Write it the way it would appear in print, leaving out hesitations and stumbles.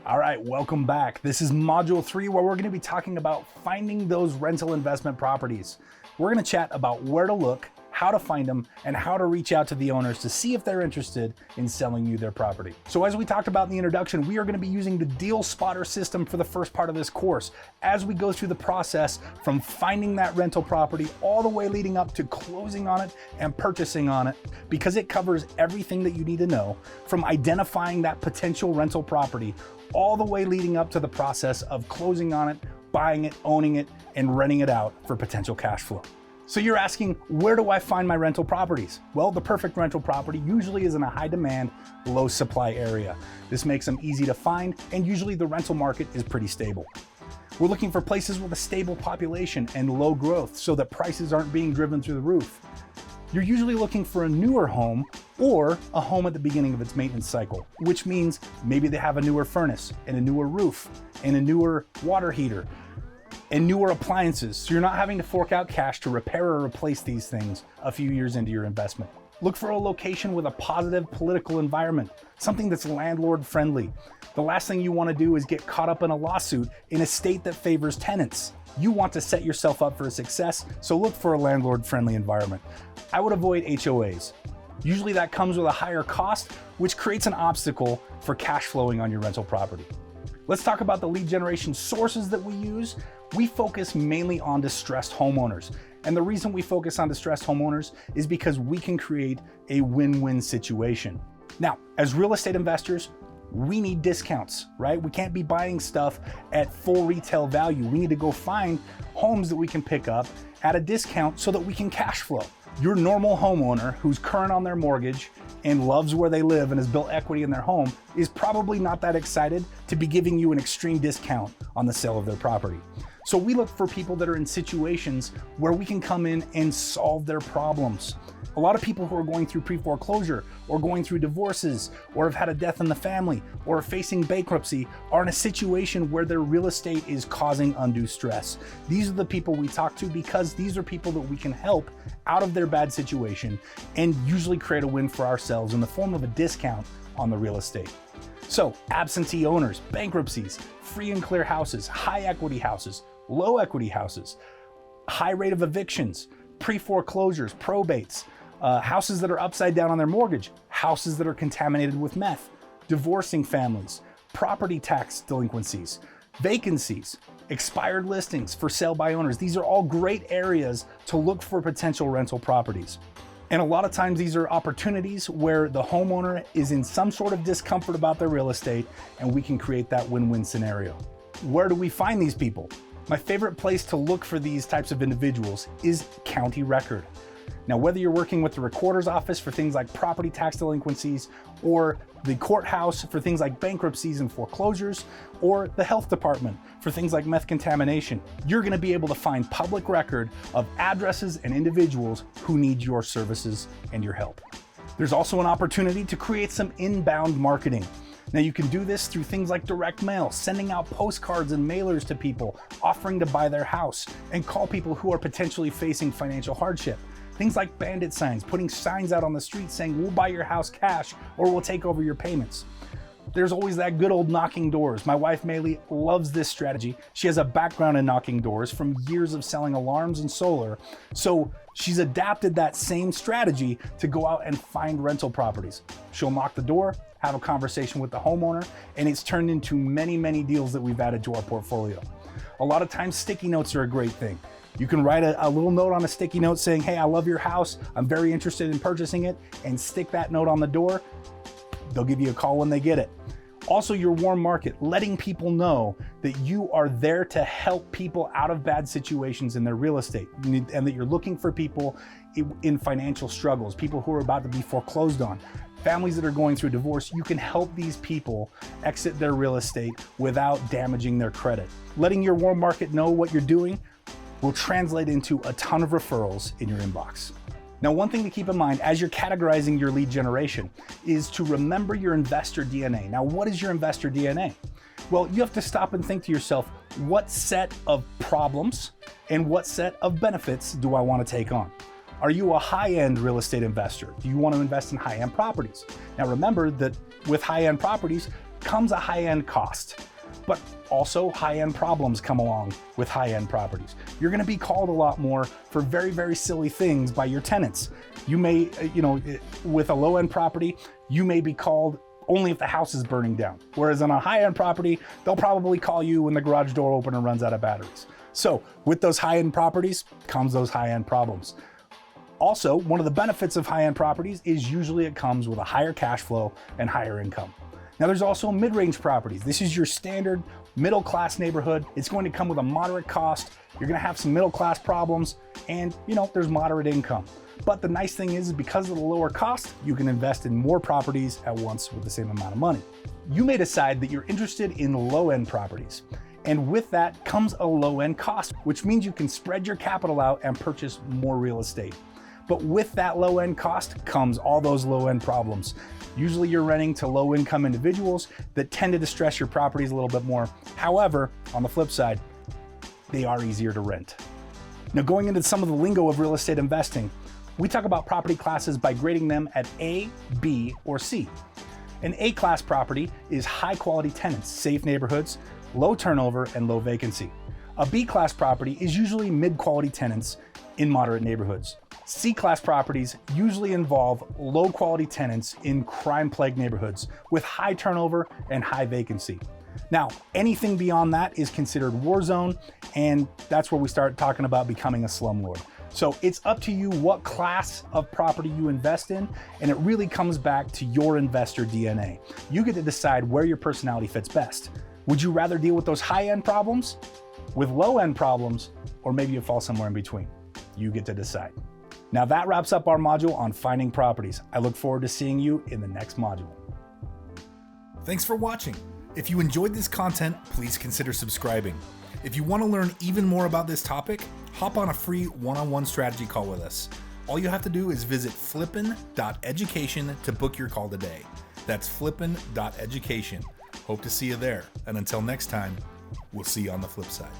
All right, welcome back. This is Module 3, where we're going to be talking about finding those rental investment properties. We're going to chat about where to look, how to find them, and how to reach out to the owners to see if they're interested in selling you their property. So as we talked about in the introduction, we are going to be using the Deal Spotter system for the first part of this course as we go through the process from finding that rental property all the way leading up to closing on it and purchasing on it, because it covers everything that you need to know from identifying that potential rental property all the way leading up to the process of closing on it, buying it, owning it, and renting it out for potential cash flow. So you're asking, where do I find my rental properties? Well, the perfect rental property usually is in a high demand, low supply area. This makes them easy to find, and usually the rental market is pretty stable. We're looking for places with a stable population and low growth so that prices aren't being driven through the roof. You're usually looking for a newer home or a home at the beginning of its maintenance cycle, which means maybe they have a newer furnace and a newer roof and a newer water heater and newer appliances, so you're not having to fork out cash to repair or replace these things a few years into your investment. Look for a location with a positive political environment, something that's landlord friendly. The last thing you want to do is get caught up in a lawsuit in a state that favors tenants. You want to set yourself up for success, so look for a landlord friendly environment. I would avoid HOAs. Usually that comes with a higher cost, which creates an obstacle for cash flowing on your rental property. Let's talk about the lead generation sources that we use. We focus mainly on distressed homeowners. And the reason we focus on distressed homeowners is because we can create a win-win situation. Now, as real estate investors, we need discounts, right? We can't be buying stuff at full retail value. We need to go find homes that we can pick up at a discount so that we can cash flow. Your normal homeowner who's current on their mortgage and loves where they live and has built equity in their home is probably not that excited to be giving you an extreme discount on the sale of their property. So we look for people that are in situations where we can come in and solve their problems. A lot of people who are going through pre-foreclosure or going through divorces or have had a death in the family or are facing bankruptcy are in a situation where their real estate is causing undue stress. These are the people we talk to because these are people that we can help out of their bad situation and usually create a win for ourselves in the form of a discount on the real estate. So absentee owners, bankruptcies, free and clear houses, high equity houses, low equity houses, high rate of evictions, pre-foreclosures, probates, houses that are upside down on their mortgage, houses that are contaminated with meth, divorcing families, property tax delinquencies, vacancies, expired listings for sale by owners. These are all great areas to look for potential rental properties. And a lot of times these are opportunities where the homeowner is in some sort of discomfort about their real estate and we can create that win-win scenario. Where do we find these people? My favorite place to look for these types of individuals is county record. Now, whether you're working with the recorder's office for things like property tax delinquencies, or the courthouse for things like bankruptcies and foreclosures, or the health department for things like meth contamination, you're going to be able to find public record of addresses and individuals who need your services and your help. There's also an opportunity to create some inbound marketing. Now you can do this through things like direct mail, sending out postcards and mailers to people, offering to buy their house, and call people who are potentially facing financial hardship. Things like bandit signs, putting signs out on the street saying, we'll buy your house cash or we'll take over your payments. There's always that good old knocking doors. My wife, Maylee, loves this strategy. She has a background in knocking doors from years of selling alarms and solar. So she's adapted that same strategy to go out and find rental properties. She'll knock the door, have a conversation with the homeowner, and it's turned into many, many deals that we've added to our portfolio. A lot of times sticky notes are a great thing. You can write a little note on a sticky note saying, hey, I love your house. I'm very interested in purchasing it, and stick that note on the door. They'll give you a call when they get it. Also, your warm market, letting people know that you are there to help people out of bad situations in their real estate, and that you're looking for people in financial struggles, people who are about to be foreclosed on, families that are going through divorce. You can help these people exit their real estate without damaging their credit. Letting your warm market know what you're doing will translate into a ton of referrals in your inbox. Now, one thing to keep in mind as you're categorizing your lead generation is to remember your investor DNA. Now, what is your investor DNA? Well, you have to stop and think to yourself, what set of problems and what set of benefits do I want to take on? Are you a high-end real estate investor? Do you want to invest in high-end properties? Now remember that with high-end properties, comes a high-end cost, but also high-end problems come along with high-end properties. You're gonna be called a lot more for very, very silly things by your tenants. You may, with a low-end property, you may be called only if the house is burning down. Whereas on a high-end property, they'll probably call you when the garage door opener runs out of batteries. So with those high-end properties comes those high-end problems. Also, one of the benefits of high-end properties is usually it comes with a higher cash flow and higher income. Now there's also mid-range properties. This is your standard middle-class neighborhood. It's going to come with a moderate cost. You're gonna have some middle-class problems and there's moderate income. But the nice thing is because of the lower cost, you can invest in more properties at once with the same amount of money. You may decide that you're interested in low-end properties. And with that comes a low-end cost, which means you can spread your capital out and purchase more real estate. But with that low-end cost comes all those low-end problems. Usually you're renting to low-income individuals that tend to distress your properties a little bit more. However, on the flip side, they are easier to rent. Now going into some of the lingo of real estate investing, we talk about property classes by grading them at A, B, or C. An A-class property is high-quality tenants, safe neighborhoods, low turnover, and low vacancy. A B-class property is usually mid-quality tenants in moderate neighborhoods. C-class properties usually involve low-quality tenants in crime-plagued neighborhoods with high turnover and high vacancy. Now, anything beyond that is considered war zone, and that's where we start talking about becoming a slumlord. So it's up to you what class of property you invest in, and it really comes back to your investor DNA. You get to decide where your personality fits best. Would you rather deal with those high-end problems, with low-end problems, or maybe you fall somewhere in between? You get to decide. Now that wraps up our module on finding properties. I look forward to seeing you in the next module. Thanks for watching. If you enjoyed this content, please consider subscribing. If you want to learn even more about this topic, hop on a free one-on-one strategy call with us. All you have to do is visit flippin.education to book your call today. That's flippin.education. Hope to see you there. And until next time, we'll see you on the flip side.